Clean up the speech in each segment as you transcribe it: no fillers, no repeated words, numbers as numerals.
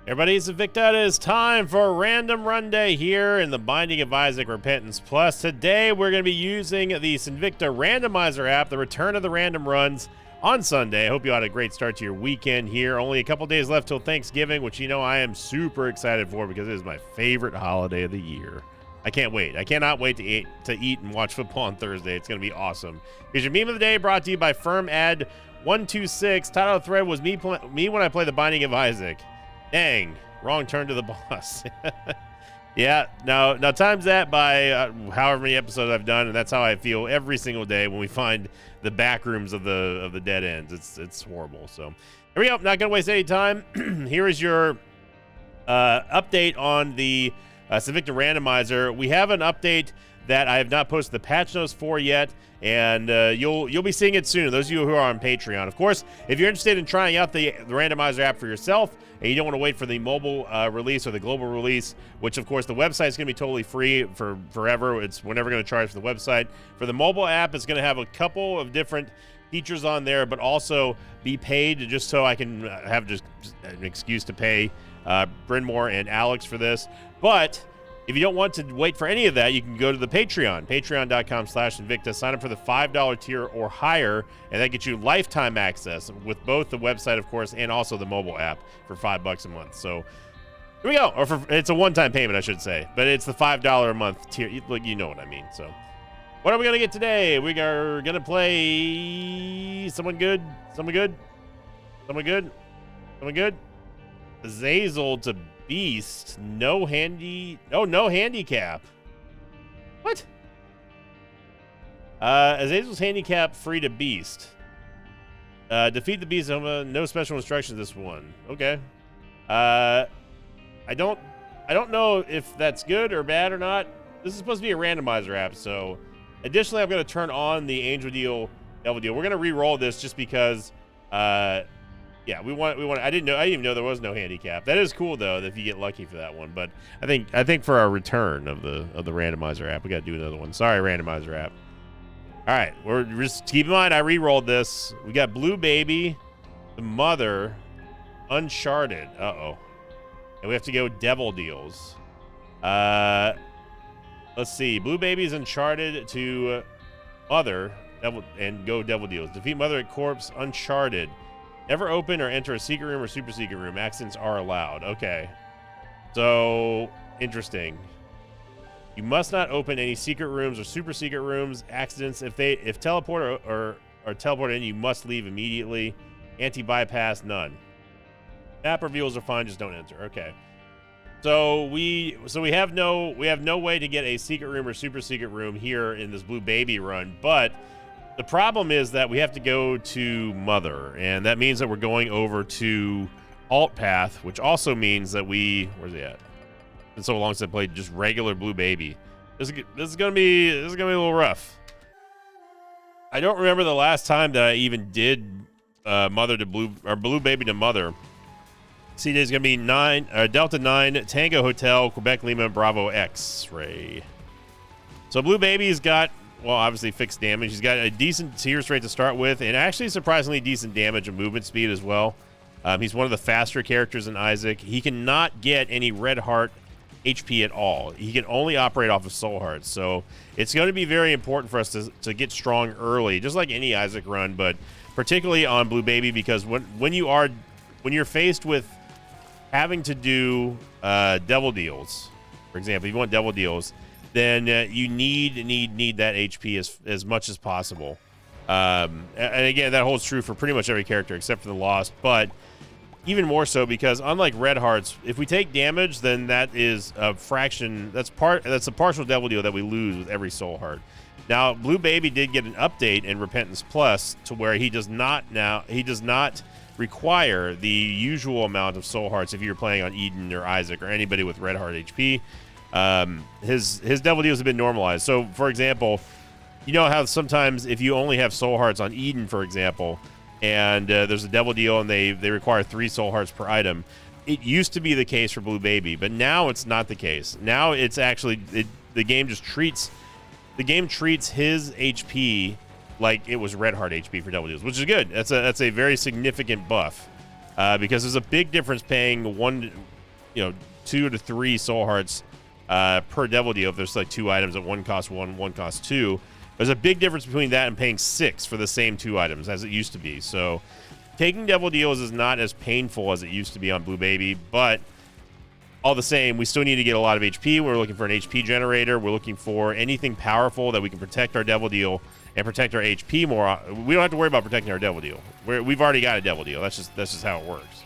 Everybody, it's Invicta. It is time for Random Run Day here in the Binding of Isaac Repentance Plus. Today, we're going to be using the Sinvicta Randomizer app, the return of the random runs on Sunday. I hope you had a great start to your weekend here. Only a couple days left till Thanksgiving, which you know I am super excited for because it is my favorite holiday of the year. I can't wait. I cannot wait to eat and watch football on Thursday. It's going to be awesome. Here's your meme of the day brought to you by FirmAd126. Title of the thread was me when I play the Binding of Isaac. Dang, wrong turn to the boss. Yeah, now times that by however many episodes I've done, and that's how I feel every single day when we find the back rooms of the dead ends. It's horrible. So here we go. Not gonna waste any time. Here is your update on the Sinvicta Randomizer. We have an update that I have not posted the patch notes for yet, and you'll be seeing it soon. Those of you who are on Patreon, of course, if you're interested in trying out the Randomizer app for yourself, and you don't want to wait for the mobile release or the global release, which of course the website is going to be totally free for forever. We're never going to charge for the website. For the mobile app, it's going to have a couple of different features on there, but also be paid just so I can have just an excuse to pay Bryn Mawr and Alex for this. But if you don't want to wait for any of that, you can go to the Patreon, patreon.com/Invicta, sign up for the $5 tier or higher, and that gets you lifetime access with both the website, of course, and also the mobile app for $5 a month. So here we go. Or it's a one-time payment, I should say, but it's the $5 a month tier. You know what I mean. So what are we going to get today? We are going to play someone good, someone good, someone good, someone good. Azazel to Beast, no handicap. What? Azazel's handicap free to Beast. Defeat the Beast, no special instructions this one. Okay. I don't know if that's good or bad or not. This is supposed to be a randomizer app, so additionally I'm going to turn on the Angel Deal, Devil Deal. We're going to re-roll this just because yeah, we want. I didn't even know there was no handicap. That is cool though, if you get lucky for that one. But I think for our return of the randomizer app, we got to do another one. Sorry, randomizer app. All right, we're just keep in mind I re-rolled this. We got Blue Baby, the Mother, Uncharted. And we have to go Devil Deals. Let's see. Blue Baby's Uncharted to Mother, and go Devil Deals. Defeat Mother at Corpse, Uncharted. Never open or enter a secret room or super secret room. Accidents are allowed. Okay. So, interesting. You must not open any secret rooms or super secret rooms. Accidents, if teleport or teleport in, you must leave immediately. Anti-bypass, none. Map reveals are fine, just don't enter. Okay. So we have no way to get a secret room or super secret room here in this Blue Baby run, but the problem is that we have to go to Mother, and that means that we're going over to Alt Path, which also means that where's he at? It's been so long since I played just regular Blue Baby. This is gonna be a little rough. I don't remember the last time that I even did Blue Baby to Mother. CJ is gonna be Delta 9 Tango Hotel Quebec Lima Bravo X-Ray. So Blue Baby's got, well, obviously fixed damage. He's got a decent tears rate to start with, and actually surprisingly decent damage and movement speed as well. He's one of the faster characters in Isaac. He cannot get any red heart HP at all. He can only operate off of soul hearts. So it's going to be very important for us to get strong early, just like any Isaac run, but particularly on Blue Baby, because when you're faced with having to do Devil Deals, for example, if you want Devil Deals, then you need that HP as much as possible. And again, that holds true for pretty much every character except for the Lost, but even more so because unlike Red Hearts, if we take damage, then that is a fraction. That's a partial Devil Deal that we lose with every Soul Heart. Now, Blue Baby did get an update in Repentance Plus to where he does not require the usual amount of Soul Hearts if you're playing on Eden or Isaac or anybody with Red Heart HP. His Devil Deals have been normalized. So, for example, you know how sometimes if you only have Soul Hearts on Eden, for example, and there's a Devil Deal and they require 3 Soul Hearts per item, it used to be the case for Blue Baby, but now it's not the case. Now it's actually the game treats his HP like it was Red Heart HP for Devil Deals, which is good. That's a very significant buff because there's a big difference paying 2 to 3 soul hearts per devil deal if there's like 2 items that one costs 1, one costs 2. There's a big difference between that and paying 6 for the same 2 items as it used to be. So taking devil deals is not as painful as it used to be on Blue Baby, but all the same, we still need to get a lot of HP. We're looking for an HP generator. We're looking for anything powerful that we can protect our devil deal and protect our HP more. We don't have to worry about protecting our devil deal. We've already got a devil deal. That's just how it works.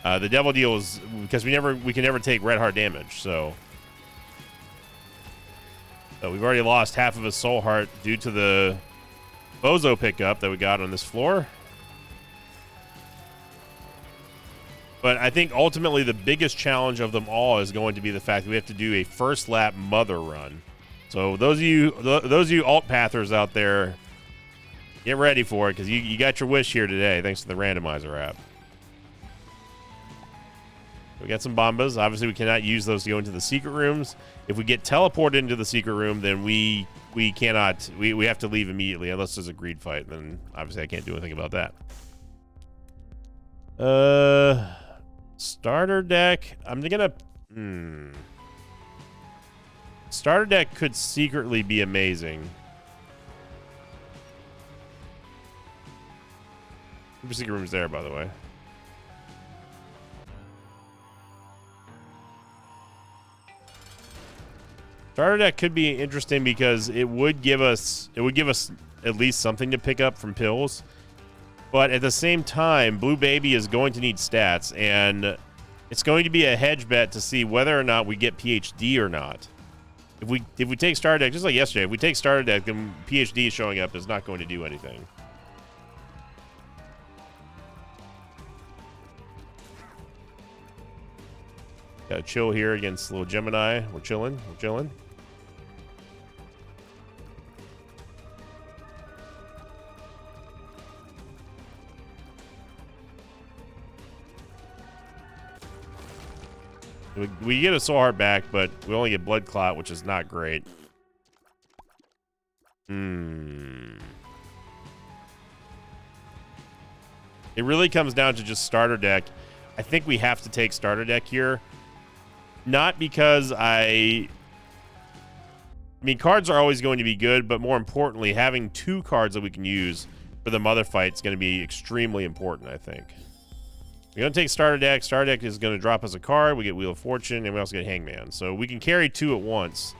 The devil deal is because we can never take red heart damage. So we've already lost half of a soul heart due to the bozo pickup that we got on this floor. But I think ultimately the biggest challenge of them all is going to be the fact that we have to do a first lap mother run. So those of you alt pathers out there, get ready for it because you got your wish here today thanks to the randomizer app. We got some bombas. Obviously, we cannot use those to go into the secret rooms. If we get teleported into the secret room, then we cannot. We have to leave immediately unless there's a greed fight. Then obviously I can't do anything about that. Starter deck. I'm gonna. Starter deck could secretly be amazing. The secret room's there, by the way. Starter deck could be interesting because it would give us at least something to pick up from pills. But at the same time, Blue Baby is going to need stats, and it's going to be a hedge bet to see whether or not we get PhD or not. If we take Starter Deck, just like yesterday, if we take Starter Deck, then PhD showing up is not going to do anything. Gotta chill here against little Gemini. We're chilling. We get a soul heart back, but we only get blood clot, which is not great. It really comes down to just starter deck. I think we have to take starter deck here. Not because I mean, cards are always going to be good, but more importantly, having 2 cards that we can use for the mother fight is going to be extremely important, I think. We're going to take starter deck. Starter deck is going to drop us a card. We get Wheel of Fortune, and we also get Hangman. So we can carry 2 at once,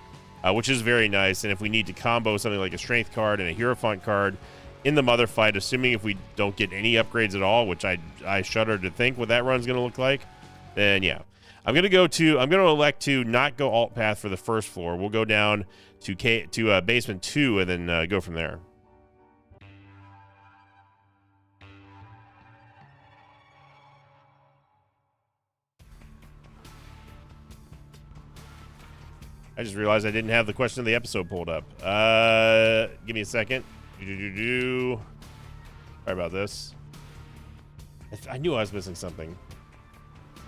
which is very nice. And if we need to combo something like a Strength card and a Hierophant card in the mother fight, assuming if we don't get any upgrades at all, which I shudder to think what that run's going to look like, then yeah. I'm going to elect to not go alt path for the first floor. We'll go down to basement 2 and then go from there. I just realized I didn't have the question of the episode pulled up. Give me a second. Sorry about this. I knew I was missing something.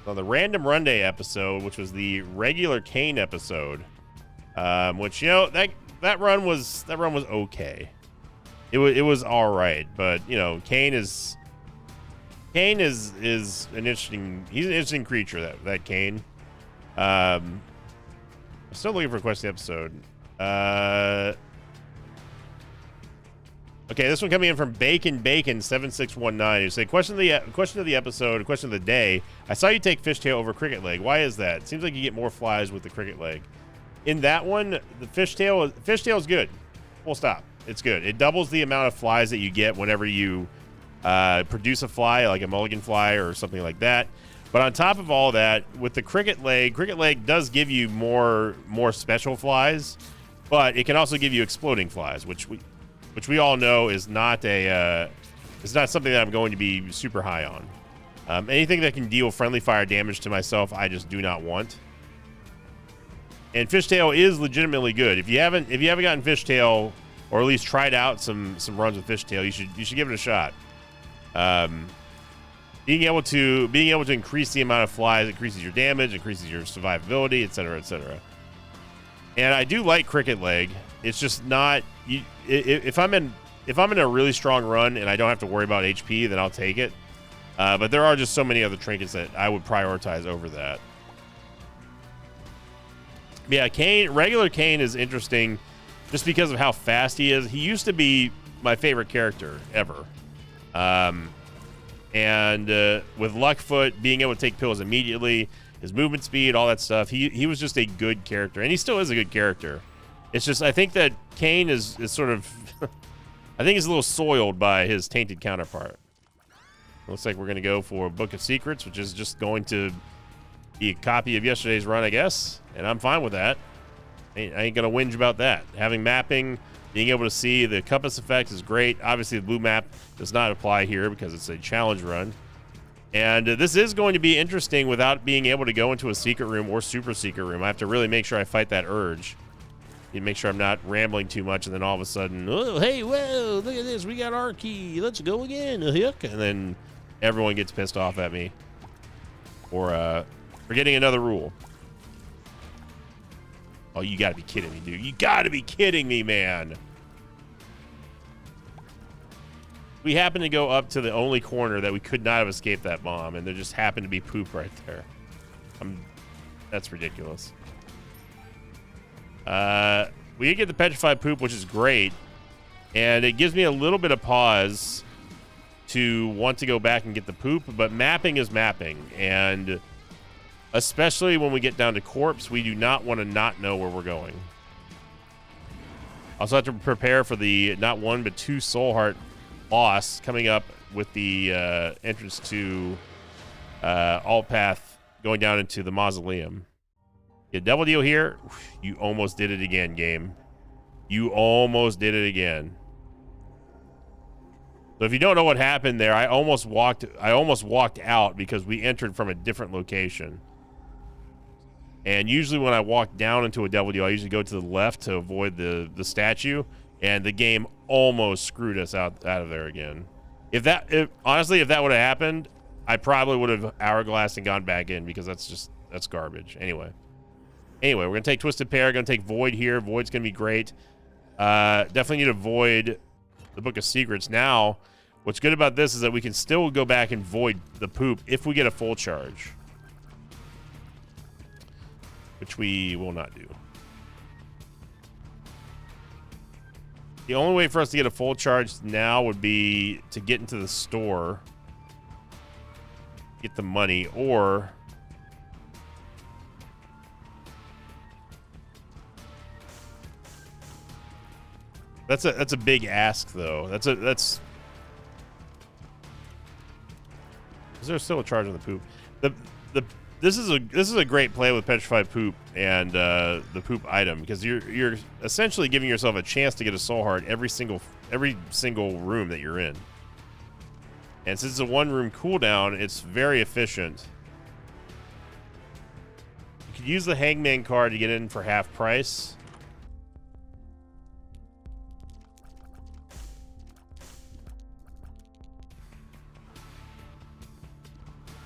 On the Random Run Day episode, which was the regular Kane episode, which that run was okay. It was all right, but Kane is an interesting creature. That Kane. I'm still looking for a question of the episode. Okay, this one coming in from Bacon 7619. You say, question of the episode, question of the day. I saw you take Fishtail over Cricket Leg. Why is that? It seems like you get more flies with the Cricket Leg. In that one, the Fishtail is good. Full stop. It's good. It doubles the amount of flies that you get whenever you produce a fly, like a mulligan fly or something like that. But on top of all that, with the Cricket Leg does give you more special flies, but it can also give you exploding flies, which we all know is not something that I'm going to be super high on. Anything that can deal friendly fire damage to myself, I just do not want. And Fishtail is legitimately good. If you haven't gotten Fishtail, or at least tried out some runs with Fishtail, you should give it a shot. Being able to increase the amount of flies increases your damage, increases your survivability, etc., etc. And I do like Cricket Leg. It's just not. If I'm in a really strong run and I don't have to worry about HP, then I'll take it. But there are just so many other trinkets that I would prioritize over that. Yeah, Kain, regular Kain is interesting just because of how fast he is. He used to be my favorite character ever. And with Luckfoot being able to take pills immediately, his movement speed, all that stuff, he was just a good character, and he still is a good character. It's just, I think that Kain is sort of, I think he's a little soiled by his tainted counterpart. Looks like we're going to go for Book of Secrets, which is just going to be a copy of yesterday's run, I guess, and I'm fine with that. I ain't going to whinge about that. Having mapping, being able to see the compass effect is great. Obviously, the blue map does not apply here because it's a challenge run. And this is going to be interesting without being able to go into a secret room or super secret room. I have to really make sure I fight that urge. You make sure I'm not rambling too much, and then all of a sudden, oh, hey, whoa, look at this. We got our key. Let's go again. And then everyone gets pissed off at me for forgetting another rule. Oh, you got to be kidding me, dude. You got to be kidding me, man. We happened to go up to the only corner that we could not have escaped that bomb, and there just happened to be poop right there. That's ridiculous. We did get the petrified poop, which is great, and it gives me a little bit of pause to want to go back and get the poop, but mapping is mapping, and especially when we get down to corpse, we do not want to not know where we're going. Also have to prepare for the not one but two soul heart boss coming up with the entrance to alt path going down into the mausoleum. Get a double deal here. You almost did it again, game. You almost did it again. So if you don't know what happened there, I almost walked out because we entered from a different location. And usually when I walk down into a double deal, I usually go to the left to avoid the statue, and the game almost screwed us out of there again. Honestly, if that would have happened, I probably would have hourglassed and gone back in because that's garbage. Anyway, we're gonna take Twisted Pair. Gonna take Void here. Void's gonna be great. Definitely need to void the Book of Secrets. Now, what's good about this is that we can still go back and void the poop if we get a full charge, which we will not do. The only way for us to get a full charge now would be to get into the store, get the money, or that's a big ask though. Is there still a charge on the poop? This is a great play with petrified poop and the poop item, because you're essentially giving yourself a chance to get a soul heart every single room that you're in. And since it's a one room cooldown, it's very efficient. You could use the Hangman card to get in for half price.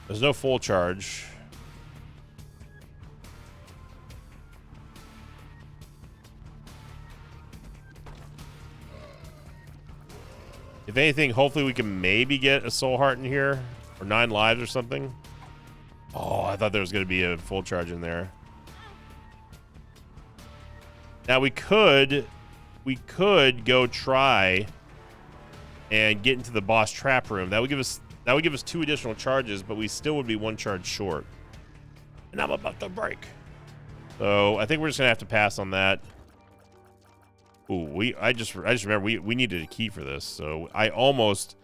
There's no full charge. If anything, hopefully we can maybe get a soul heart in here, or 9 lives or something. Oh, I thought there was going to be a full charge in there. Now we could go try and get into the boss trap room. That would give us 2 additional charges, but we still would be 1 charge short. And I'm about to break. So I think we're just gonna have to pass on that. Ooh, I just remember we needed a key for this, so I almost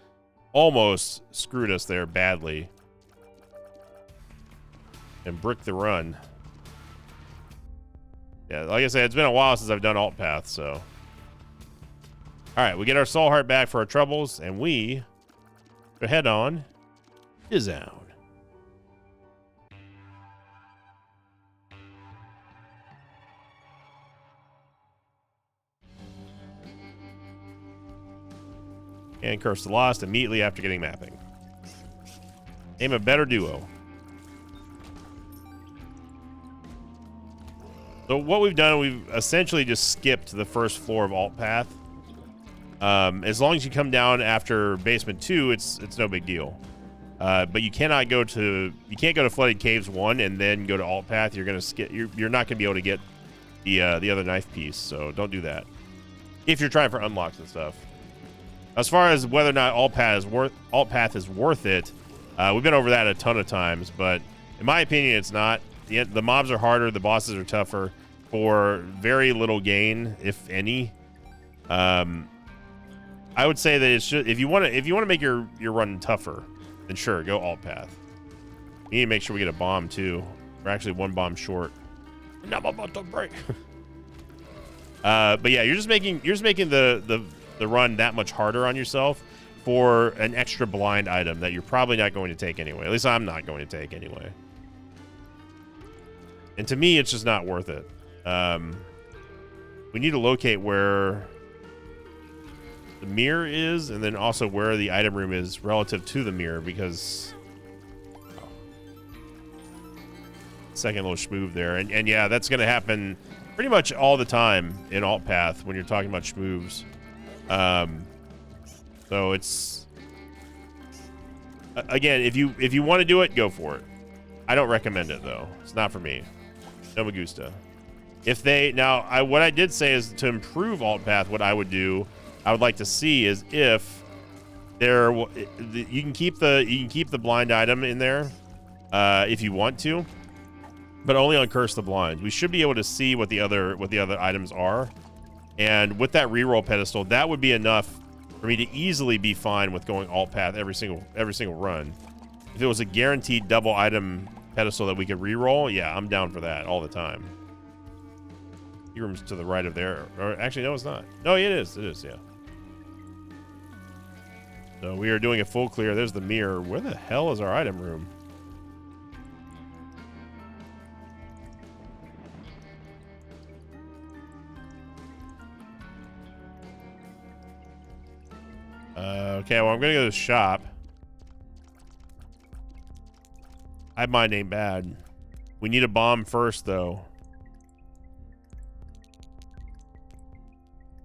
screwed us there badly. And bricked the run. Yeah, like I said, it's been a while since I've done alt path, so. Alright, we get our soul heart back for our troubles, and we head on to Zound. And Curse the Lost immediately after getting mapping. Name a better duo. So what we've done, we've essentially just skipped the first floor of alt path. As long as you come down after basement 2, it's no big deal. But you can't go to Flooded Caves 1 and then go to alt path. You're gonna skip. You're not gonna be able to get the other knife piece. So don't do that if you're trying for unlocks and stuff. As far as whether or not alt path is worth it, we've been over that a ton of times, but in my opinion, it's not. The mobs are harder, the bosses are tougher for very little gain, if any. I would say that it should, if you want to make your run tougher, then sure, go alt path. We need to make sure we get a bomb too. We're actually one bomb short. And I'm about to break. But yeah, you're just making the run that much harder on yourself for an extra blind item that you're probably not going to take anyway. At least I'm not going to take anyway. And to me, it's just not worth it. We need to locate where the mirror is, and then also where the item room is relative to the mirror, because second little schmoove there, and yeah, that's gonna happen pretty much all the time in alt path when you're talking about schmooves. So it's again, if you want to do it, go for it. I don't recommend it though. It's not for me. No me gusta. If they what I did say is to improve alt path, what I would do, I would like to see is if there you can keep the blind item in there if you want to, but only on Curse the Blind. We should be able to see what the other items are, and with that reroll pedestal, that would be enough for me to easily be fine with going alt path every single run. If it was a guaranteed double item pedestal that we could reroll, yeah, I'm down for that all the time. Your room's to the right of there, or actually no, it's not. No, it is, yeah. So we are doing a full clear. There's the mirror. Where the hell is our item room? Okay, well, I'm gonna go to the shop. Hive Mind ain't bad. We need a bomb first, though.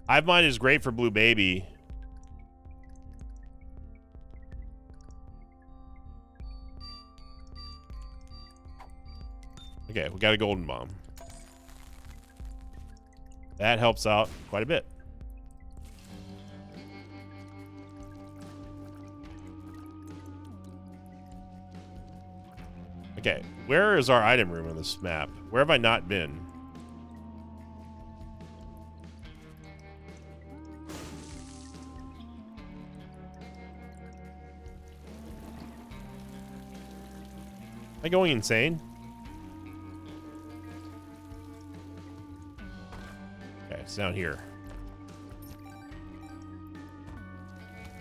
Hive Mind is great for Blue Baby. Okay, we got a golden bomb. That helps out quite a bit. Okay, where is our item room on this map? Where have I not been? Am I going insane? Okay, it's down here.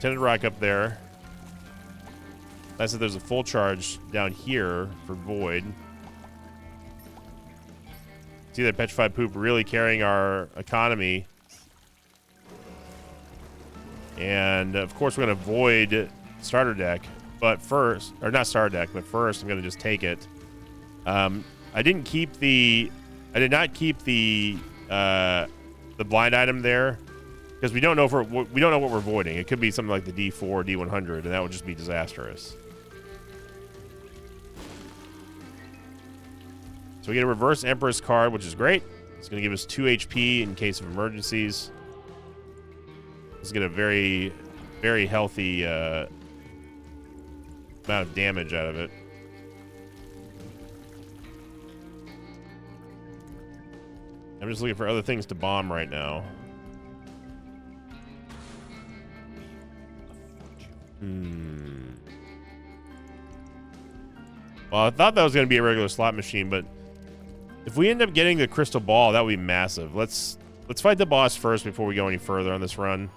Tinted Rock up there. I said there's a full charge down here for Void. See that Petrified Poop really carrying our economy. And of course we're going to Void starter deck. But first, or not starter deck, but first I'm going to just take it. I did not keep the blind item there because we don't know what we're voiding. It could be something like the D4, D100, and that would just be disastrous. So we get a reverse Empress card, which is great. It's going to give us 2 HP in case of emergencies. Let's get a very, very healthy amount of damage out of it. I'm just looking for other things to bomb right now. Well, I thought that was going to be a regular slot machine, but if we end up getting the crystal ball, that would be massive. Let's fight the boss first before we go any further on this run.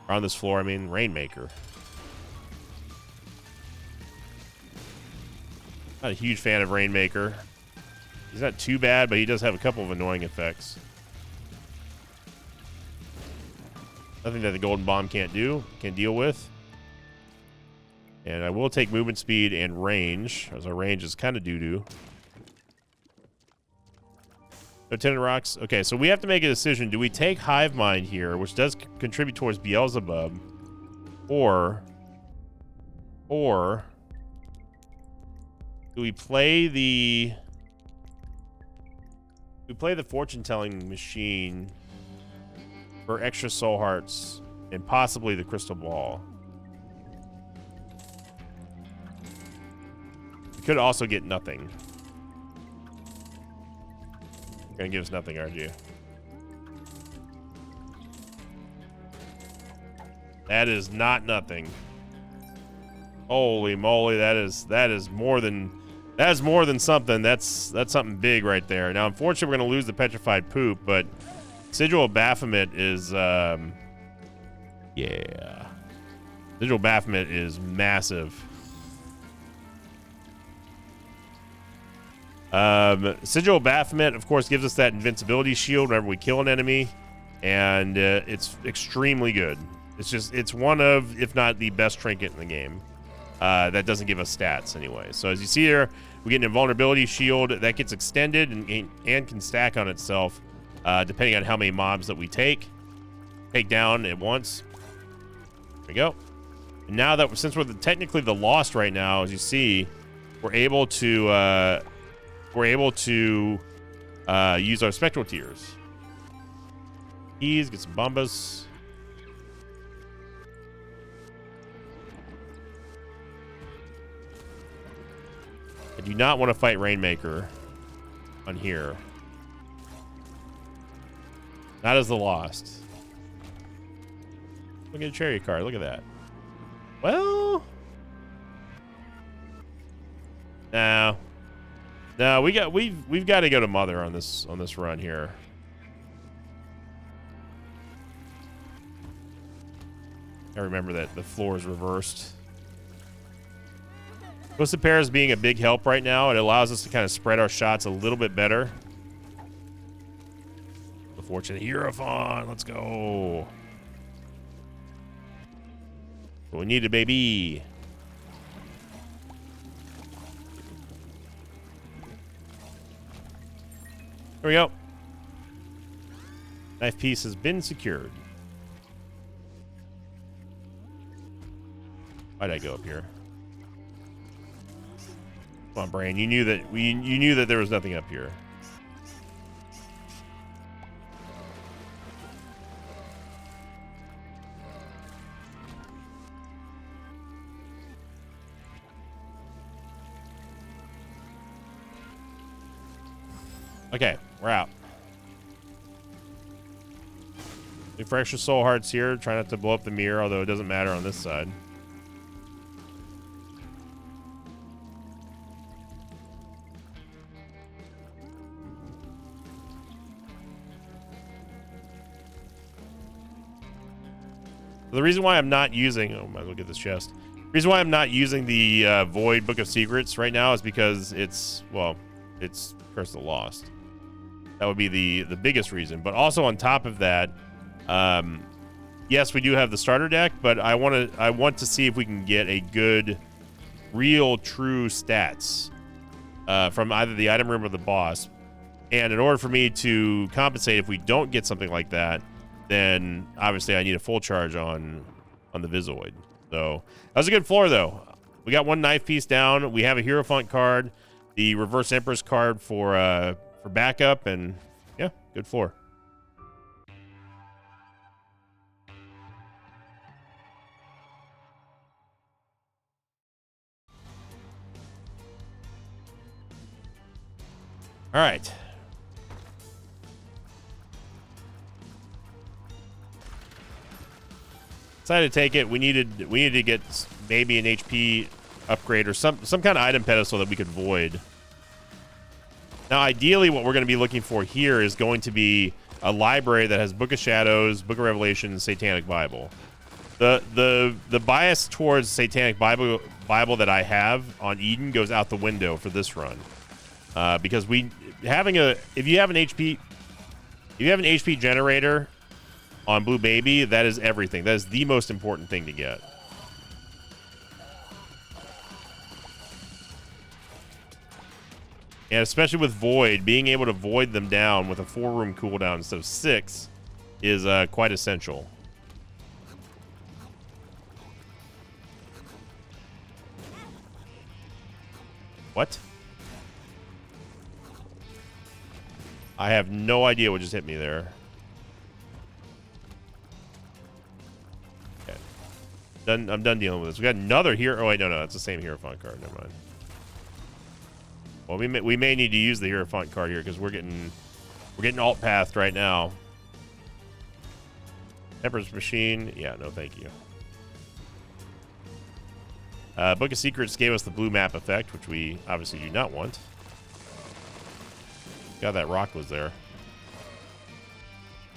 Or on this floor, I mean, Rainmaker. Not a huge fan of Rainmaker. He's not too bad, but he does have a couple of annoying effects. Nothing that the Golden Bomb can't deal with. And I will take movement speed and range, as our range is kind of doo-doo. Lieutenant Rocks. Okay, so we have to make a decision. Do we take Hive Mind here, which does contribute towards Beelzebub, or do we play the We play the fortune-telling machine for extra soul hearts and possibly the crystal ball. We could also get nothing. You're gonna give us nothing, aren't you? That is not nothing. Holy moly, that is more than something. That's something big right there. Now, unfortunately, we're gonna lose the petrified poop, but Sigil of Baphomet is yeah. Sigil of Baphomet is massive. Sigil of Baphomet, of course, gives us that invincibility shield whenever we kill an enemy, and it's extremely good. It's one of, if not the best trinket in the game. That doesn't give us stats anyway. So as you see here, we get an invulnerability shield that gets extended and can stack on itself, depending on how many mobs that we take down at once. There we go. And now that since we're technically the Lost right now, as you see, we're able to use our spectral tears. Keys, get some bombas. I do not want to fight Rainmaker on here. Not as the Lost. Look at a chariot card. Look at that. Well, no, we've got to go to Mother on this run here. I remember that the floor is reversed. Twisted Pair being a big help right now. It allows us to kind of spread our shots a little bit better. The Fortunate Hierophant. Let's go. What we need, baby. There we go. Knife piece has been secured. Why'd I go up here? Come on, Brain. You knew that you knew that there was nothing up here. Okay, we're out. Look for extra soul hearts here. Try not to blow up the mirror, although it doesn't matter on this side. The reason why I'm not using... Oh, might as well get this chest. The reason why I'm not using the Void Book of Secrets right now is because it's... Well, it's Curse of the Lost. That would be the biggest reason. But also on top of that, yes, we do have the starter deck, but I want to see if we can get a good, real, true stats from either the item room or the boss. And in order for me to compensate if we don't get something like that, then obviously I need a full charge on the Visoid. So that was a good floor, though. We got one knife piece down. We have a Hierophant card, the Reverse Empress card for backup, and yeah, good floor. All right. Decided to take it. We needed to get maybe an HP upgrade or some kind of item pedestal that we could void. Now, ideally, what we're going to be looking for here is going to be a library that has Book of Shadows, Book of Revelation, and Satanic Bible. The bias towards Satanic Bible that I have on Eden goes out the window for this run, because if you have an HP generator on Blue Baby, that is everything. That is the most important thing to get. And especially with Void, being able to void them down with a 4-room cooldown instead of 6 is quite essential. What? I have no idea what just hit me there. Okay. I'm done dealing with this. We got another hero. Oh, wait, no, it's the same Hierophant card. Never mind. Well, we may need to use the Hierophant card here because we're getting alt pathed right now. Temperance Machine. Yeah, no, thank you. Book of Secrets gave us the blue map effect, which we obviously do not want. God, that rock was there.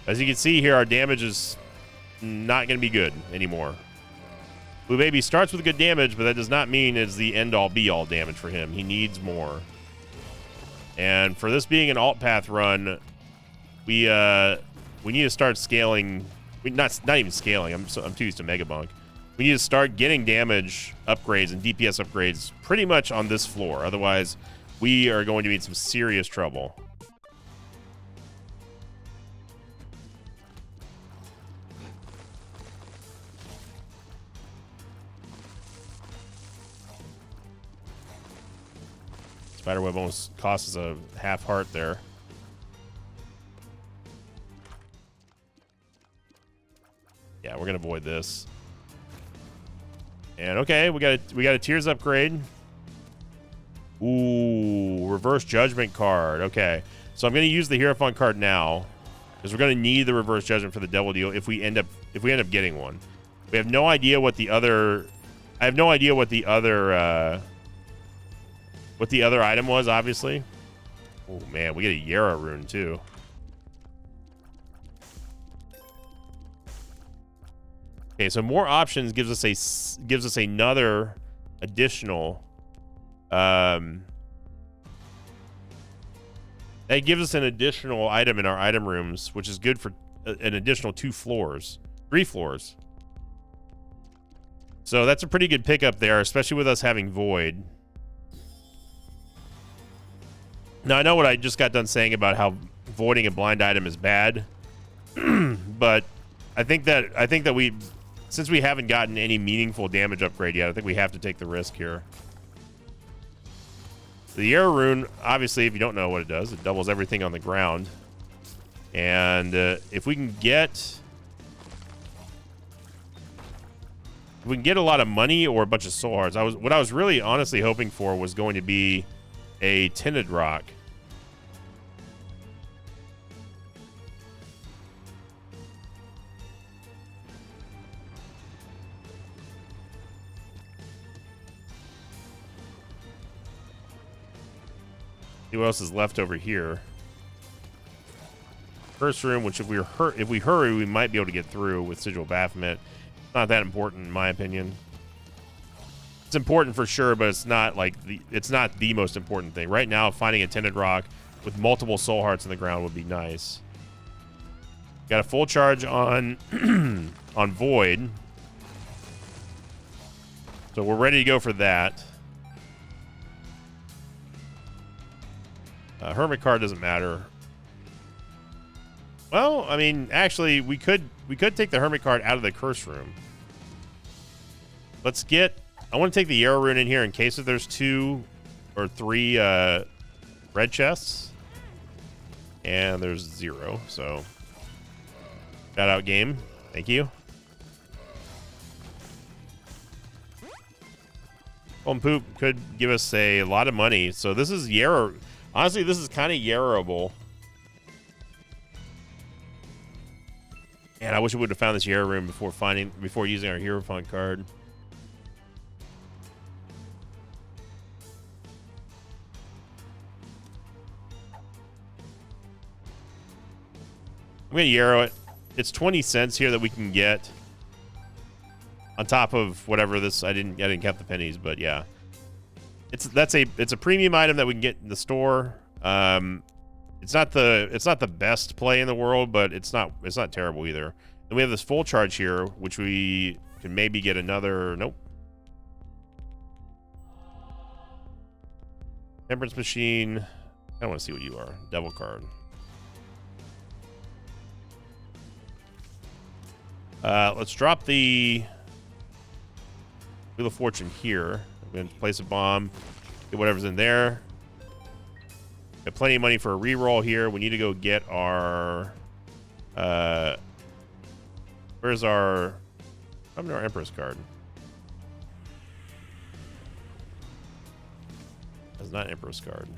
As you can see here, our damage is not going to be good anymore. Blue Baby starts with good damage, but that does not mean it's the end-all, be-all damage for him. He needs more. And for this being an alt path run, we need to start scaling. Not even scaling. I'm too used to Mega Bunk. We need to start getting damage upgrades and DPS upgrades pretty much on this floor. Otherwise, we are going to be in some serious trouble. Spiderweb almost costs us a half heart there. Yeah, we're gonna avoid this. And okay, we got a Tears upgrade. Ooh, Reverse Judgment card. Okay, so I'm gonna use the Hierophant card now because we're gonna need the Reverse Judgment for the Devil Deal if we end up getting one. We have no idea what the other. I have no idea what the other item was. Obviously. Oh man, we get a Yara rune too. Okay, so more options gives us another additional that gives us an additional item in our item rooms, which is good for an additional 3 floors. So that's a pretty good pickup there, especially with us having Void. Now I know what I just got done saying about how voiding a blind item is bad, but I think that we, since we haven't gotten any meaningful damage upgrade yet, I think we have to take the risk here. The Yara rune, obviously, if you don't know what it does, it doubles everything on the ground. And if we can get a lot of money or a bunch of soul hearts, what I was really honestly hoping for was going to be a tinted rock. See what else is left over here. First room, which if we hurry, we might be able to get through with Sigil of Baphomet. It's not that important in my opinion. It's important for sure, but it's not the most important thing. Right now, finding a tinted rock with multiple soul hearts in the ground would be nice. Got a full charge on on Void. So we're ready to go for that. Hermit card doesn't matter. Well, I mean, actually, we could take the Hermit card out of the curse room. Let's get. I want to take the Yara rune in here in case if there's 2 or 3 red chests, and there's 0. So, shout out game. Thank you. Home Poop could give us a lot of money. So this is Yara. Honestly, this is kind of Yara-able. Man, I wish we would have found this Yara room before using our Hierophant card. I'm gonna Yarrow it. It's 20 cents here that we can get on top of whatever this. I didn't count the pennies, but yeah. It's a premium item that we can get in the store. It's not the best play in the world, but it's not terrible either. And we have this full charge here, which we can maybe get another. Nope. Temperance Machine. I want to see what you are. Devil card. Let's drop the Wheel of Fortune here. I'm going to place a bomb, get whatever's in there. Got plenty of money for a reroll here. We need to go get our... where's our... I'm our Empress card. That's not an Empress card.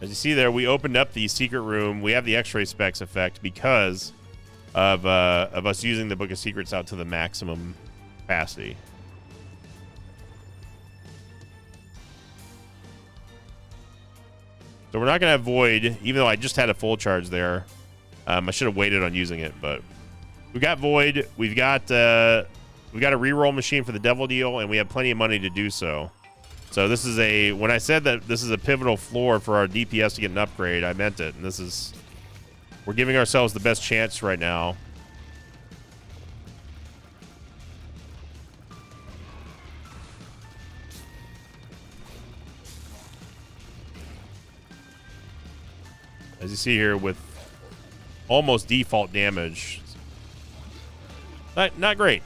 As you see there, we opened up the secret room. We have the X-ray specs effect because of us using the Book of Secrets out to the maximum capacity. So we're not going to have Void, even though I just had a full charge there. I should have waited on using it, but we got Void. We got a reroll machine for the Devil Deal, and we have plenty of money to do so. So this is a, when I said that this is a pivotal floor for our DPS to get an upgrade, I meant it. And this is, we're giving ourselves the best chance right now. As you see here, with almost default damage. Not great.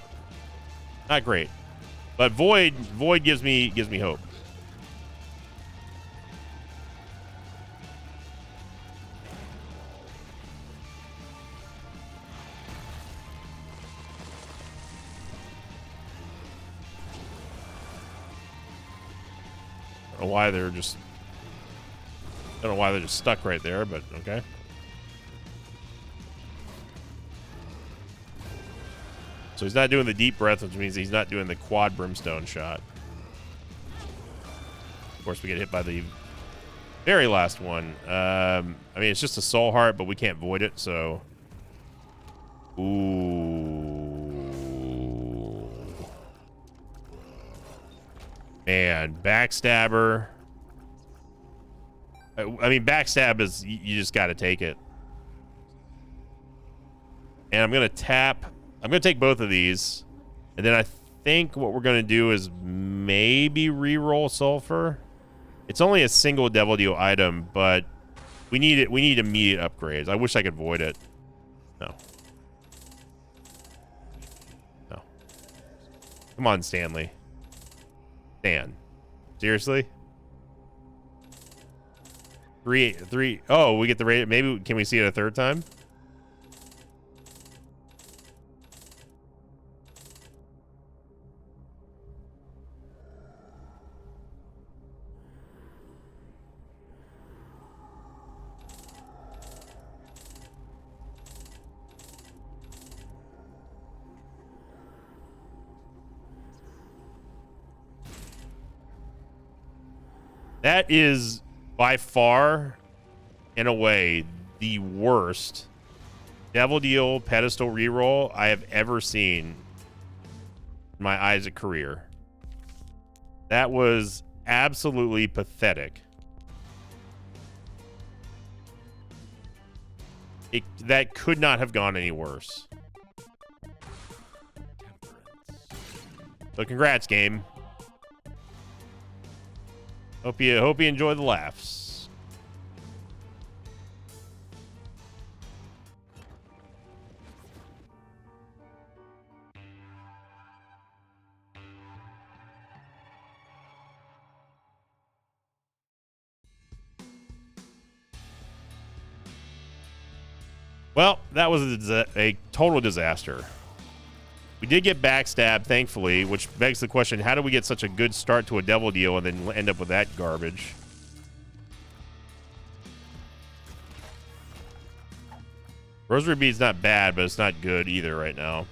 Not great. But Void gives me hope. I don't know why they're just stuck right there, but okay. So he's not doing the deep breath, which means he's not doing the quad brimstone shot. Of course, we get hit by the very last one. I mean, it's just a soul heart, but we can't void it, so. Ooh. Man, backstabber. I mean, backstab is, you just got to take it. And I'm going to tap. I'm going to take both of these. And then I think what we're going to do is maybe reroll Sulfur. It's only a single Devil Deal item, but we need it. We need immediate upgrades. I wish I could void it. No. No. Come on, Stanley. Stan. Seriously? Three. Oh, we get the rate. Maybe can we see it a third time? That is by far, in a way, the worst Devil Deal pedestal reroll I have ever seen in my Isaac career. That was absolutely pathetic. That could not have gone any worse. So congrats, game. Hope you enjoy the laughs. Well, that was a total disaster. We did get backstab, thankfully, which begs the question, how do we get such a good start to a Devil Deal and then end up with that garbage? Rosary Bead's not bad, but it's not good either right now.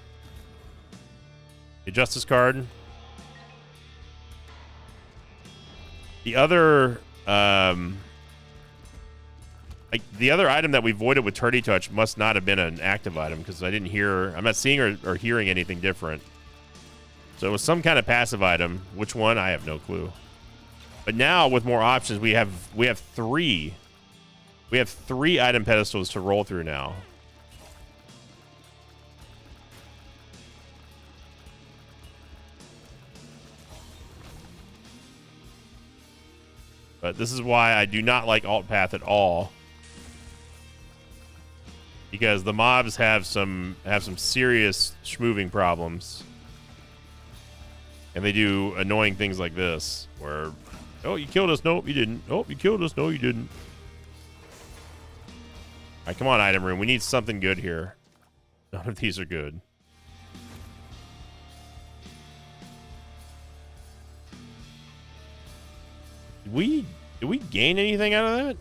The Justice card. The other... the other item that we voided with Turdy Touch must not have been an active item because I didn't hear... I'm not seeing or hearing anything different. So it was some kind of passive item. Which one? I have no clue. But now with more options, we have three. We have 3 item pedestals to roll through now. But this is why I do not like Alt Path at all. Because the mobs have some serious schmoving problems. And they do annoying things like this, where Oh, you killed us. Nope, you didn't. Oh, you killed us. No, you didn't. All right, come on, item room. We need something good here. None of these are good. Did we gain anything out of that?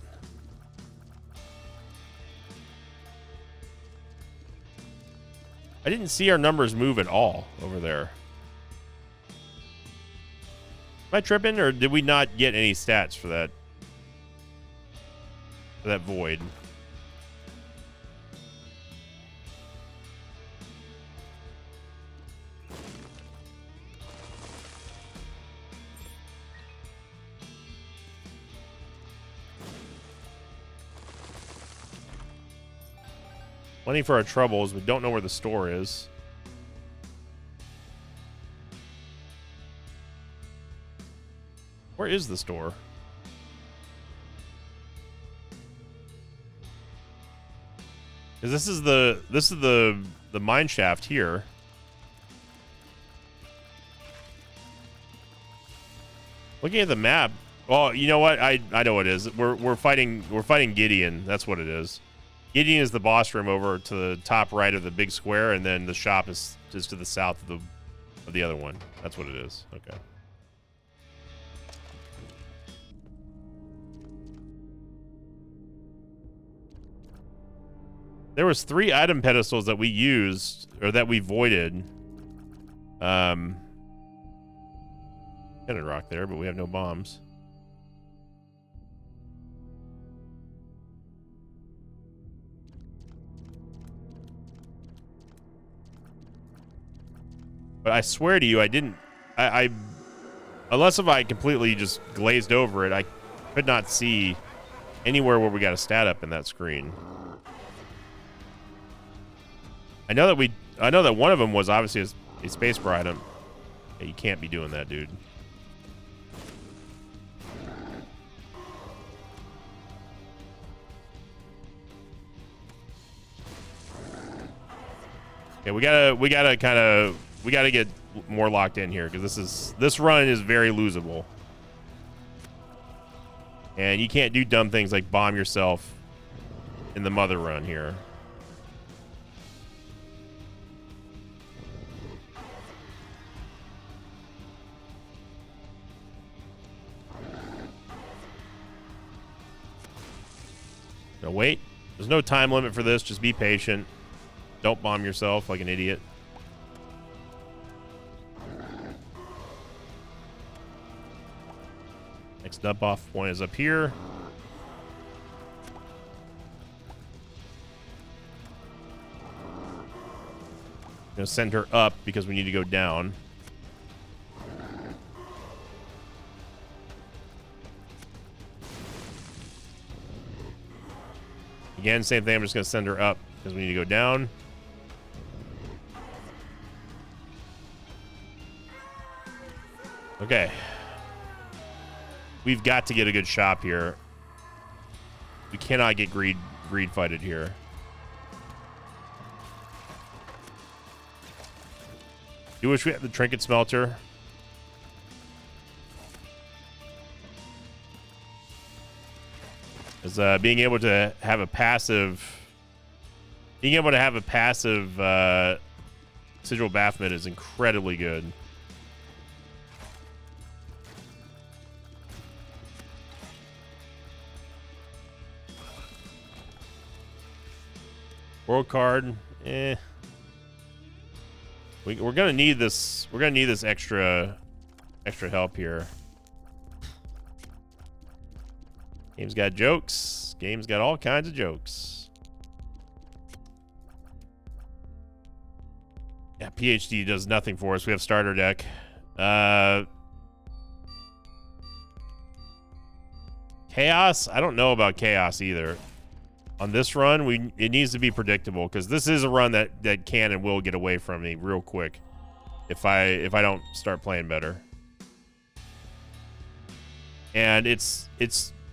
I didn't see our numbers move at all over there. Am I tripping, or did we not get any stats for that? For that void? Money for our troubles. We don't know where the store is. Where is the store? Because this is the mine shaft here. Looking at the map. Oh, you know what? I know what it is. We're fighting Gideon. That's what it is. Gideon is the boss room over to the top right of the big square, and then the shop is to the south of the other one. That's what it is. Okay. There was 3 item pedestals that we used, or that we voided. Cannon rock there, but we have no bombs. But I swear to you, I didn't. Unless if I completely just glazed over it, I could not see anywhere where we got a stat up in that screen. I know that one of them was obviously a spacebar item. Hey, you can't be doing that, dude. Okay, we gotta get more locked in here, because this run is very losable. And you can't do dumb things like bomb yourself in the mother run here. No, wait. There's no time limit for this. Just be patient. Don't bomb yourself like an idiot. Next dump off point is up here. Gonna send her up because we need to go down. Again, same thing. I'm just gonna send her up because we need to go down. Okay. We've got to get a good shop here. We cannot get greed fighted here. Do wish we had the trinket smelter. As being able to have a passive sigil Baphomet is incredibly good. World card, eh. We're gonna need this. We're gonna need this extra help here. Game's got jokes. Game's got all kinds of jokes. Yeah, PhD does nothing for us. We have starter deck. Chaos? I don't know about Chaos either. On this run, it needs to be predictable, because this is a run that can and will get away from me real quick if I don't start playing better. And it's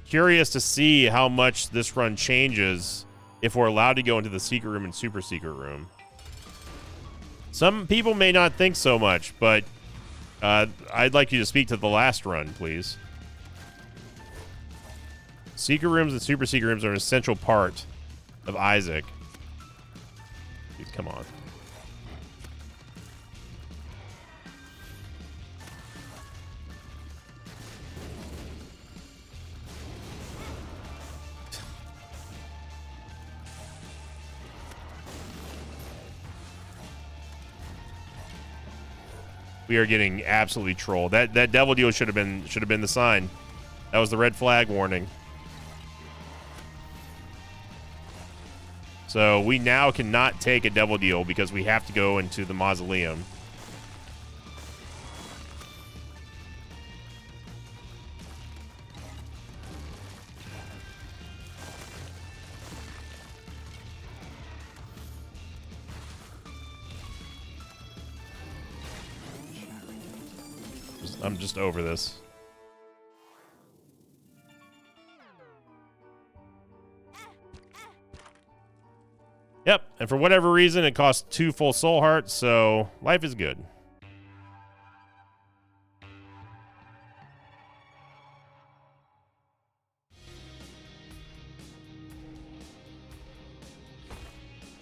curious to see how much this run changes if we're allowed to go into the secret room and super secret room. Some people may not think so much, but I'd like you to speak to the last run, please. Secret rooms and super secret rooms are an essential part of Isaac. Dude, come on. We are getting absolutely trolled. That devil deal should have been the sign. That was the red flag warning. So we now cannot take a devil deal because we have to go into the mausoleum. I'm just over this. Yep, and for whatever reason, it costs 2 full soul hearts, so life is good.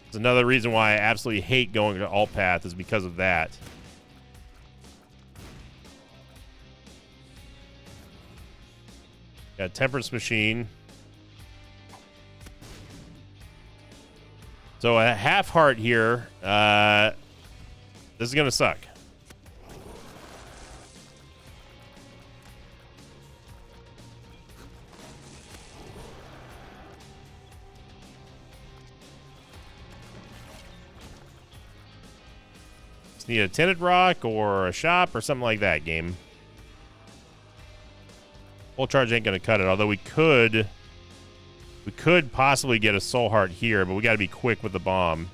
It's another reason why I absolutely hate going to alt path is because of that. Got Temperance Machine. So a half heart here. This is going to suck. Just need a tinted rock or a shop or something like that, game. Full charge ain't going to cut it, although we could possibly get a soul heart here, but we got to be quick with the bomb.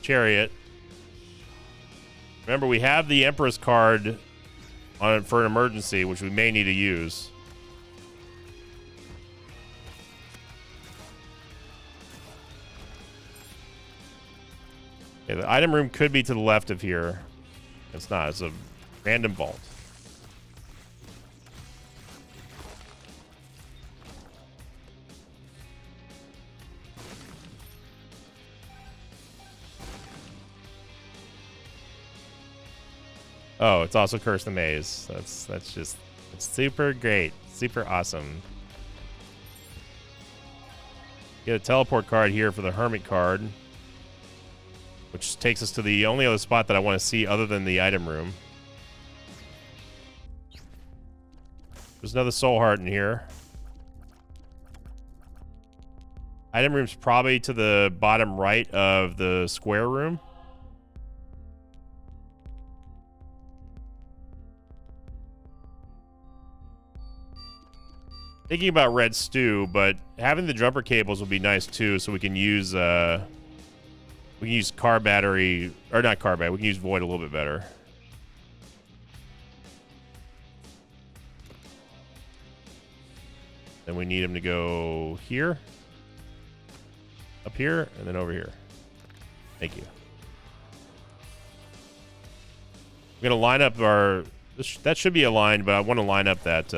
Chariot. Remember, we have the Empress card on for an emergency, which we may need to use. Okay, the item room could be to the left of here. It's not. It's a random vault. Oh, it's also Curse the Maze. That's just, it's super great. Super awesome. Get a teleport card here for the Hermit card, which takes us to the only other spot that I want to see other than the item room. There's another soul heart in here. Item room's probably to the bottom right of the square room. Thinking about red stew, but having the jumper cables would be nice too, so we can use car battery, or not car battery, we can use void a little bit better. Then we need him to go here, up here, and then over here. Thank you. I'm gonna line up our, that should be aligned, but I want to line up that,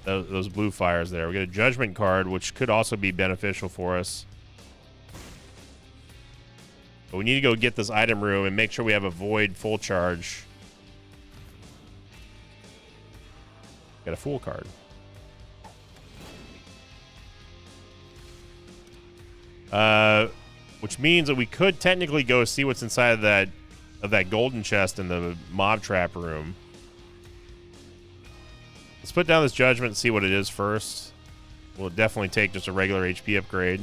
those blue fires there. We get a judgment card, which could also be beneficial for us. But we need to go get this item room and make sure we have a void full charge. Got a fool card. Which means that we could technically go see what's inside of that golden chest in the mob trap room. Let's put down this judgment and see what it is first. We'll definitely take just a regular HP upgrade.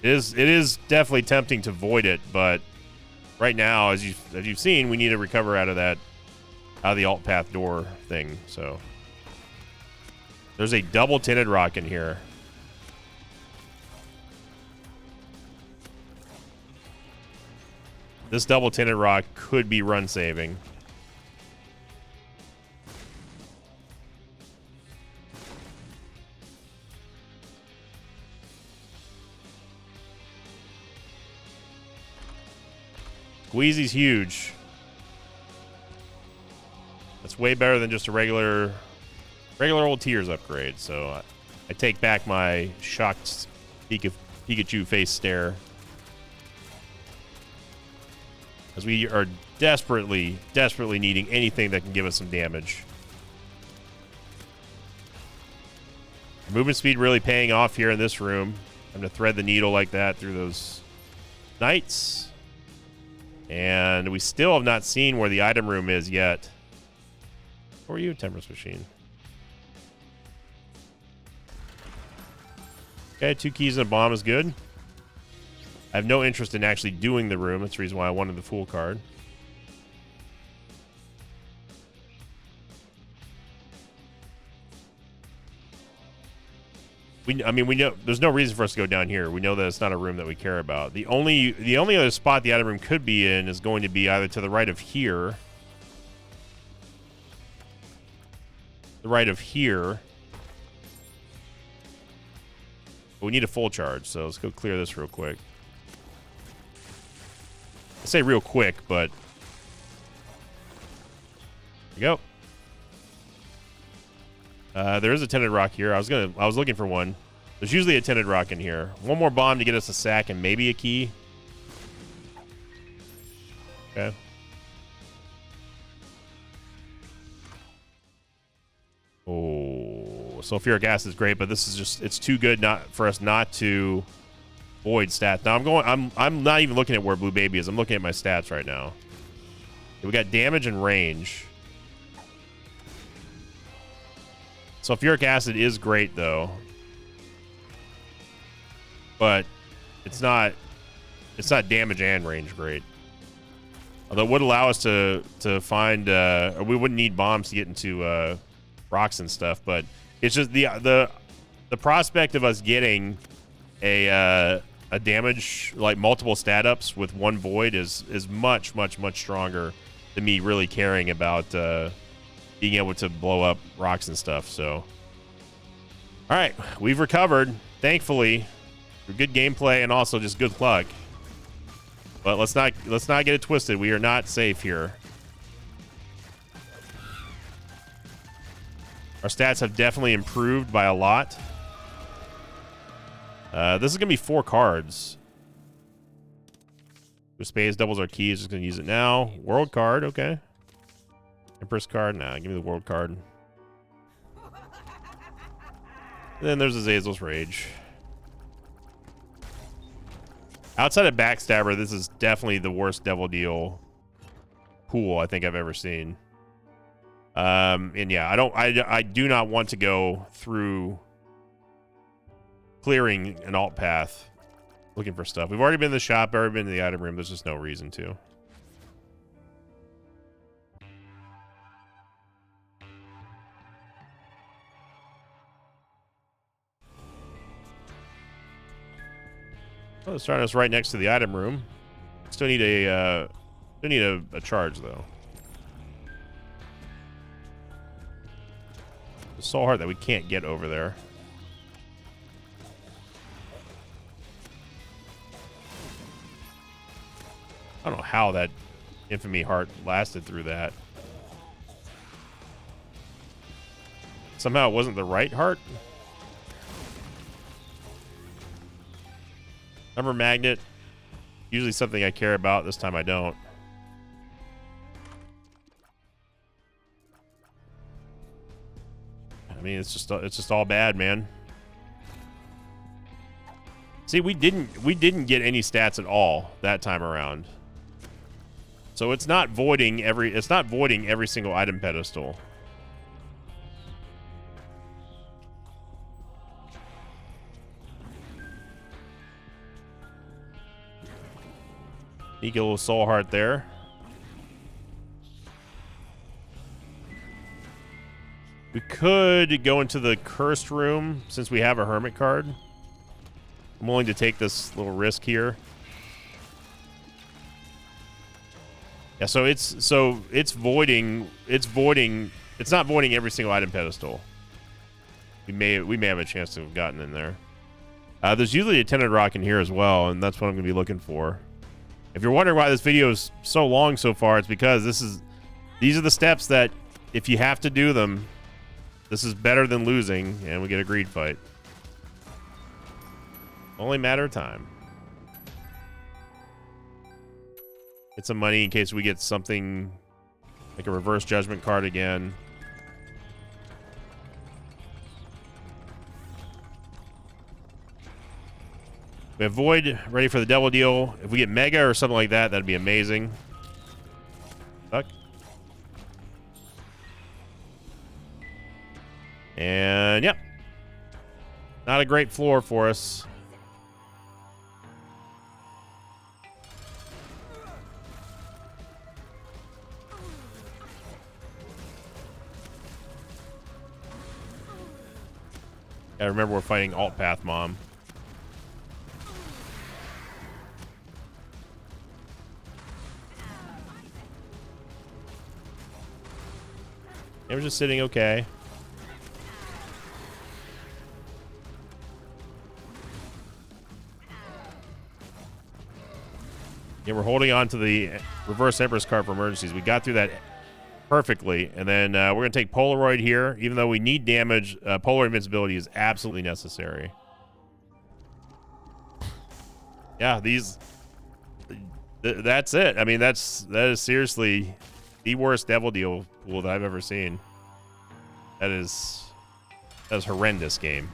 It is definitely tempting to void it, but right now, as you've seen, we need to recover out of the alt path door thing. So there's a double tinted rock in here. This double tinted rock could be run saving. Wheezy's huge. That's way better than just a regular old Tears upgrade. So I take back my shocked Pikachu face stare. As we are desperately needing anything that can give us some damage. Movement speed really paying off here in this room. I'm going to thread the needle like that through those knights. And we still have not seen where the item room is yet. Where are you, Temperance Machine? Okay, 2 keys and a bomb is good. I have no interest in actually doing the room. That's the reason why I wanted the Fool card. I mean, we know there's no reason for us to go down here. We know that it's not a room that we care about. The only other spot the item room could be in is going to be either to the right of here. The right of here. But we need a full charge, so let's go clear this real quick. I say real quick, but there you go. There is a tinted rock here. I was looking for one. There's usually a tinted rock in here. One more bomb to get us a sack and maybe a key. Okay. Oh, sulfuric acid is great, but this is just, it's too good for us not to void stats. Now I'm not even looking at where Blue Baby is. I'm looking at my stats right now. We got damage and range. Sulfuric acid is great though, but it's not damage and range great. Although it would allow us to find, or we wouldn't need bombs to get into rocks and stuff. But it's just the prospect of us getting a damage, like multiple stat ups with one void is much stronger than me really caring about being able to blow up rocks and stuff. So, all right, we've recovered, thankfully, for good gameplay and also just good luck. But let's not get it twisted. We are not safe here. Our stats have definitely improved by a lot. This is gonna be 4 cards. With spades doubles our keys. Just gonna use it now. World card, okay. Empress card, nah, give me the world card. And then there's Azazel's Rage. Outside of Backstabber, this is definitely the worst Devil Deal pool I think I've ever seen. And yeah, I do not want to go through clearing an alt path looking for stuff. We've already been in the shop, already been in the item room. There's just no reason to. Oh, it's starting us right next to the item room. Still need a charge though. The soul heart that we can't get over there. I don't know how that infamy heart lasted through that. Somehow it wasn't the right heart. Number magnet. Usually something I care about. This time I don't. I mean, it's just all bad, man. See, we didn't get any stats at all that time around. So it's not voiding every single item pedestal. Sneak a little soul heart there. We could go into the cursed room since we have a hermit card. I'm willing to take this little risk here. Yeah, so it's voiding. It's not voiding every single item pedestal. We may have a chance to have gotten in there. There's usually a tinted rock in here as well, and that's what I'm gonna be looking for. If you're wondering why this video is so long so far, it's because these are the steps that if you have to do them, this is better than losing, and we get a greed fight. Only matter of time. Get some money in case we get something like a reverse judgment card again. We have Void ready for the Devil Deal. If we get Mega or something like that, that'd be amazing. Fuck. And, yep. Not a great floor for us. Gotta remember we're fighting Alt Path Mom. It was just sitting okay. Yeah, we're holding on to the Reverse Empress card for emergencies. We got through that perfectly. And then we're going to take Polaroid here. Even though we need damage, Polaroid invincibility is absolutely necessary. Yeah, that's it. I mean, that is seriously the worst Devil Deal pool that I've ever seen. That is horrendous game.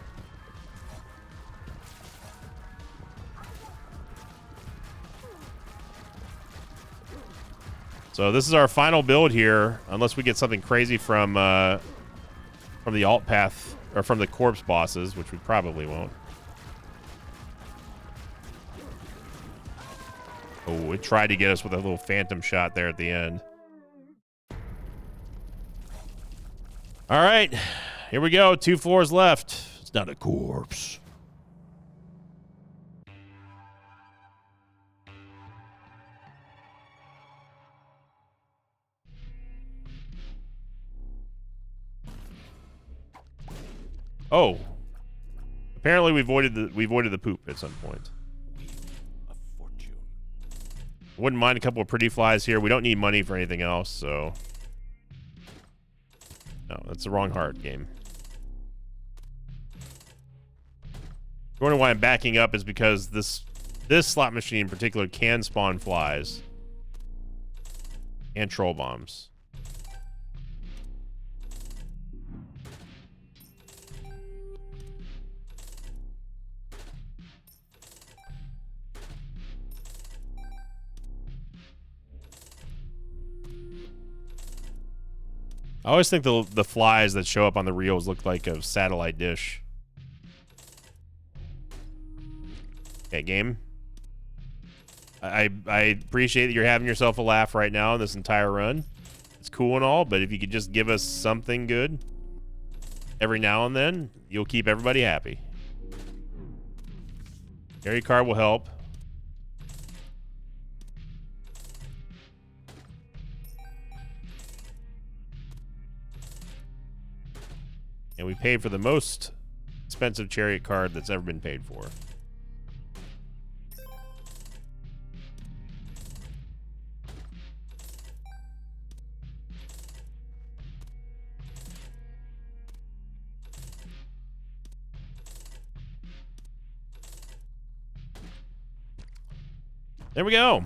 So this is our final build here, unless we get something crazy from the alt path or from the corpse bosses, which we probably won't. Oh, it tried to get us with a little phantom shot there at the end. All right, here we go. 2 floors left. It's not a corpse. Oh, apparently we voided the poop at some point. Wouldn't mind a couple of pretty flies here. We don't need money for anything else, so no, that's the wrong heart game. Wondering why I'm backing up is because this slot machine in particular can spawn flies and troll bombs. I always think the flies that show up on the reels look like a satellite dish. Okay, game. I appreciate that you're having yourself a laugh right now in this entire run. It's cool and all, but if you could just give us something good every now and then, you'll keep everybody happy. Carry card will help. And we paid for the most expensive chariot card that's ever been paid for. There we go.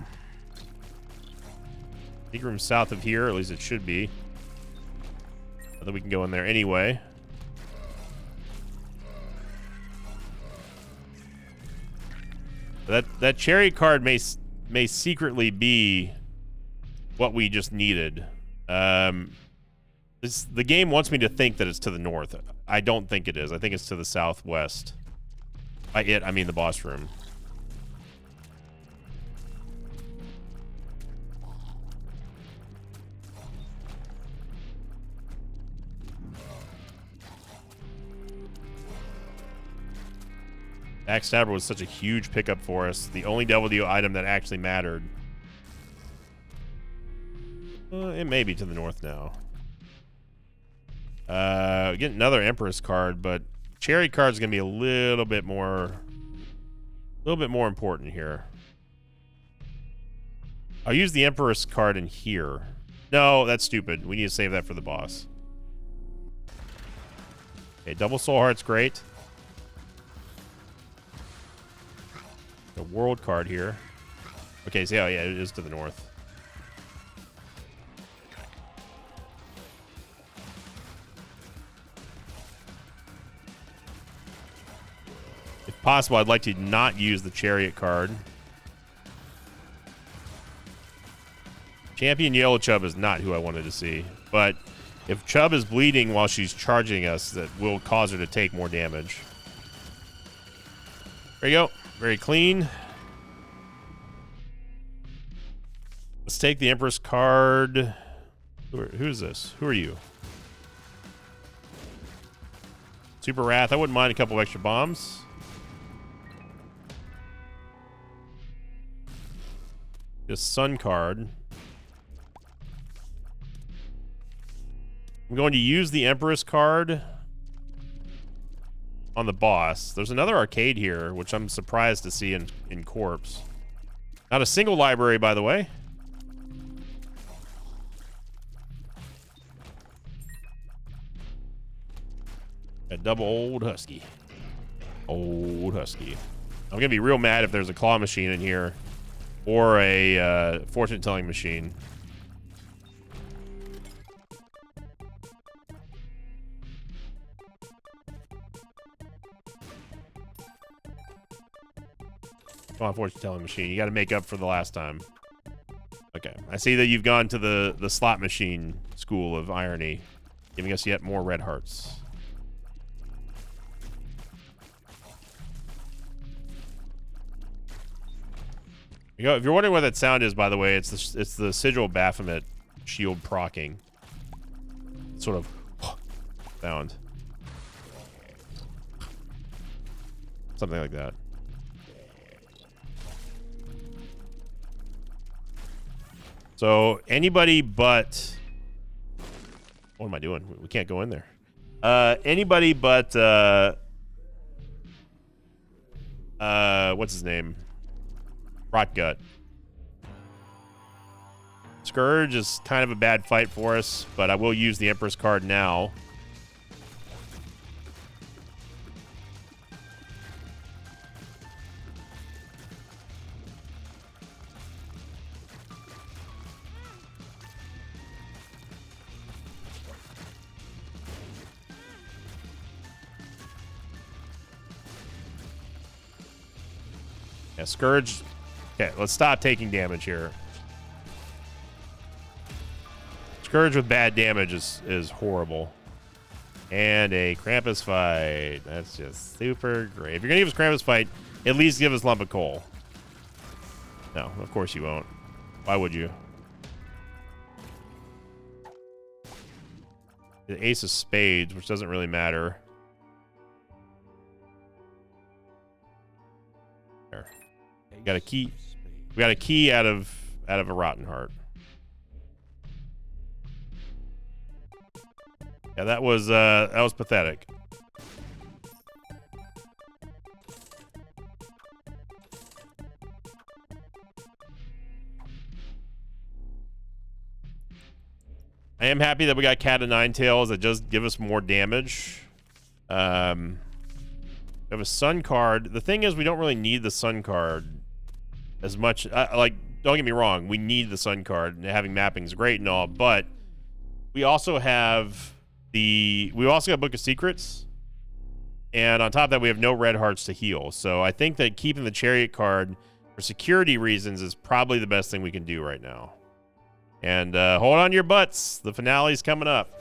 Big room south of here, at least it should be. I think we can go in there anyway. That chariot card may secretly be what we just needed. The game wants me to think that it's to the north. I don't think it is. I think it's to the southwest. By it, I mean the boss room. Backstabber was such a huge pickup for us. The only Devil Deal item that actually mattered. It may be to the north now. Get another Empress card, but Cherry card is going to be a little bit more important here. I'll use the Empress card in here. No, that's stupid. We need to save that for the boss. Okay, double soul heart's great. The world card here. Okay, so yeah, it is to the north. If possible, I'd like to not use the chariot card. Champion Yellow Chub is not who I wanted to see, but if Chub is bleeding while she's charging us, that will cause her to take more damage. There you go. Very clean. Let's take the Empress card. Who's this? Who are you? Super Wrath. I wouldn't mind a couple extra bombs. This Sun card. I'm going to use the Empress card on the boss. There's another arcade here, which I'm surprised to see in Corpse. Not a single library, by the way. A double old husky. Old husky. I'm going to be real mad if there's a claw machine in here or a fortune-telling machine. Come on, fortune-telling machine. You got to make up for the last time. Okay. I see that you've gone to the slot machine school of irony, giving us yet more red hearts. You know, if you're wondering what that sound is, by the way, it's the Sigil Baphomet shield proccing. Sort of sound. Something like that. So anybody but... What am I doing? We can't go in there. Anybody but... what's his name? Rotgut. Scourge is kind of a bad fight for us, but I will use the Empress card now. Yeah, Scourge... Okay, let's stop taking damage here. Scourge with bad damage is horrible. And a Krampus fight. That's just super great. If you're going to give us Krampus fight, at least give us Lump of Coal. No, of course you won't. Why would you? The Ace of Spades, which doesn't really matter. There. You got a key. We got a key out of a Rotten Heart. Yeah, that was pathetic. I am happy that we got Cat of Nine Tails that does give us more damage. We have a Sun card. The thing is, we don't really need the Sun card as much. Like, don't get me wrong, we need the Sun card, and having mapping is great and all, but we also have Book of Secrets, and on top of that, we have no red hearts to heal. So I think that keeping the Chariot card for security reasons is probably the best thing we can do right now. And hold on to your butts. The finale's coming up.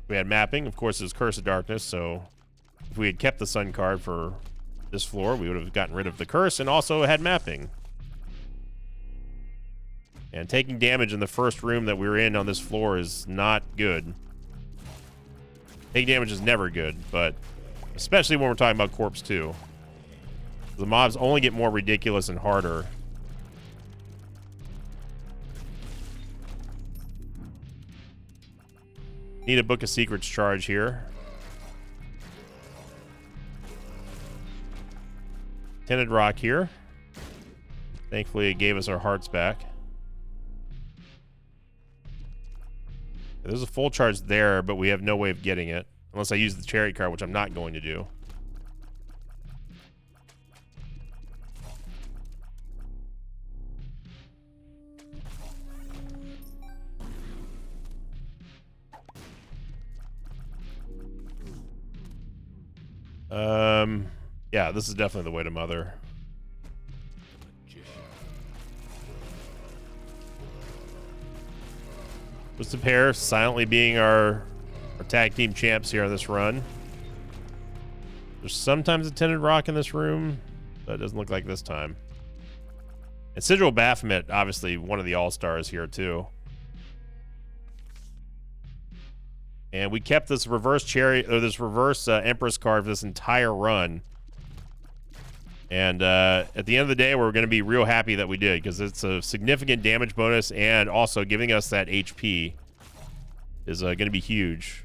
We had mapping. Of course, it was Curse of Darkness, so if we had kept the Sun card for this floor, we would have gotten rid of the curse and also had mapping. And taking damage in the first room that we were in on this floor is not good. Taking damage is never good, but especially when we're talking about Corpse 2. The mobs only get more ridiculous and harder. Need a Book of Secrets charge here. Tinted Rock here. Thankfully, it gave us our hearts back. There's a full charge there, but we have no way of getting it. Unless I use the Chariot card, which I'm not going to do. Yeah, this is definitely the way to Mother. Twisted Pair silently being our tag team champs here on this run. There's sometimes a Tinted Rock in this room, but it doesn't look like this time. And Sigil Baphomet, obviously one of the all-stars here too. And we kept this reverse Chariot, or this reverse Empress card for this entire run. And at the end of the day, we're going to be real happy that we did, because it's a significant damage bonus, and also giving us that HP is going to be huge.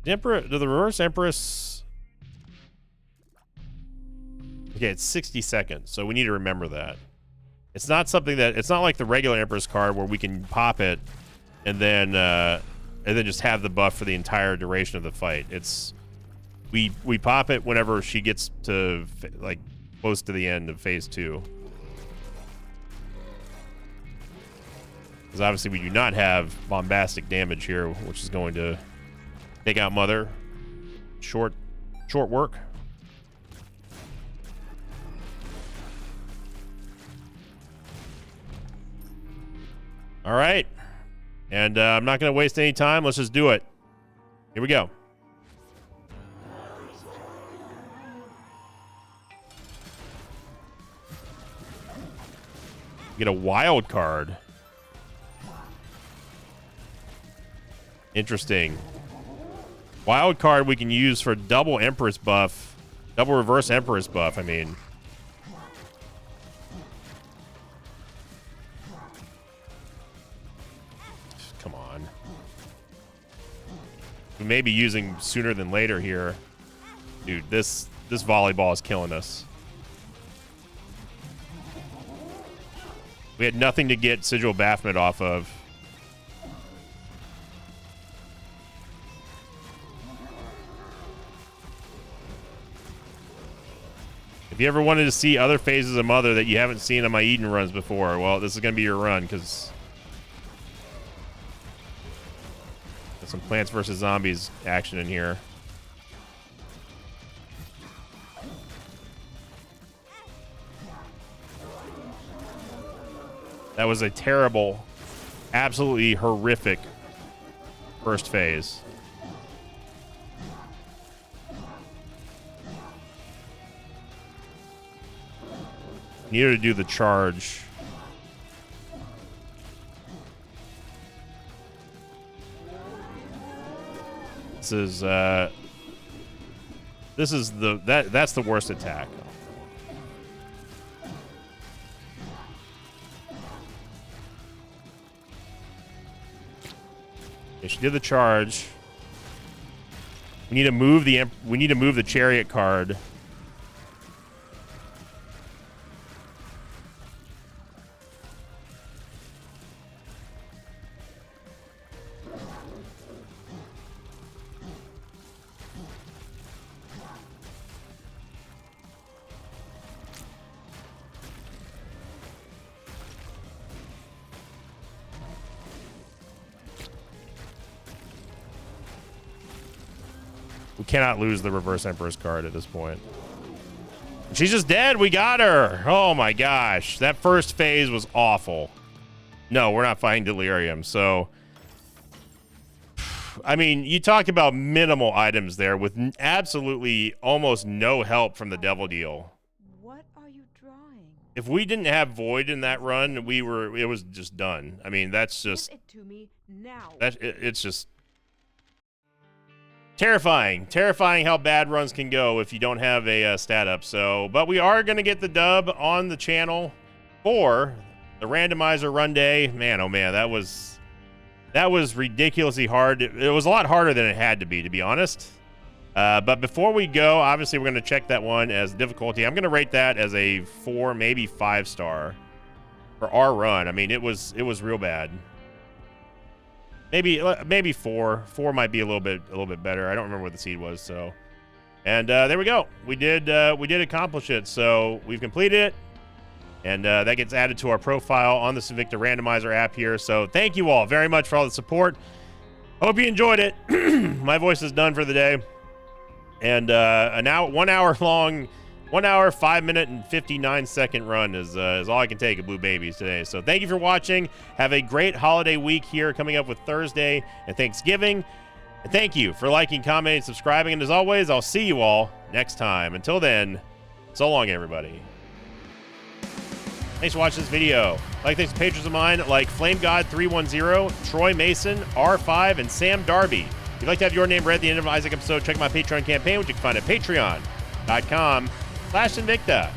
The reverse Empress. Okay, it's 60 seconds, so we need to remember that. It's not something that, it's not like the regular Empress card where we can pop it and then just have the buff for the entire duration of the fight. It's we pop it whenever she gets to like close to the end of phase 2. Because obviously we do not have bombastic damage here, which is going to take out Mother. Short work. All right. And I'm not going to waste any time. Let's just do it. Here we go. Get a wild card. Interesting. Wild card we can use for double Empress buff. Double reverse Empress buff, I mean. Come on. We may be using sooner than later here. Dude, this volleyball is killing us. We had nothing to get Sigil Baphomet off of. If you ever wanted to see other phases of Mother that you haven't seen on my Eden runs before, well, this is going to be your run, because there's some Plants vs. Zombies action in here. That was a terrible, absolutely horrific first phase. Needed to do the charge. This is that's the worst attack. Okay, she did the charge. We need to move the Chariot card. We cannot lose the reverse Empress card at this point. She's just dead. We got her. Oh my gosh. That first phase was awful. No, we're not fighting Delirium. So, I mean, you talk about minimal items there with absolutely almost no help from the Devil Deal. What are you drawing? If we didn't have Void in that run, it was just done. I mean, that's just... Give it to me now. It's just... Terrifying how bad runs can go if you don't have a stat up. So, but we are going to get the dub on the channel. for the randomizer run day. Man, oh man, that was ridiculously hard. It was a lot harder than it had to be honest. But before we go, obviously we're going to check that one as difficulty. I'm going to rate that as a 4, maybe 5 star for our run. I mean, it was real bad. Maybe 4. 4 might be a little bit better. I don't remember what the seed was. So, and there we go. We did accomplish it. So we've completed it, and that gets added to our profile on the Sinvicta Randomizer app here. So thank you all very much for all the support. Hope you enjoyed it. My voice is done for the day. And now 1 hour long, 1 hour, 5 minute, and 59-second run is all I can take of Blue Babies today. So thank you for watching. Have a great holiday week here coming up with Thursday and Thanksgiving. And thank you for liking, commenting, subscribing. And as always, I'll see you all next time. Until then, so long, everybody. Thanks for watching this video. Thanks to patrons of mine like FlameGod310, Troy Mason, R5, and Sam Darby. If you'd like to have your name read at the end of an Isaac episode, check my Patreon campaign, which you can find at patreon.com/Sinvicta.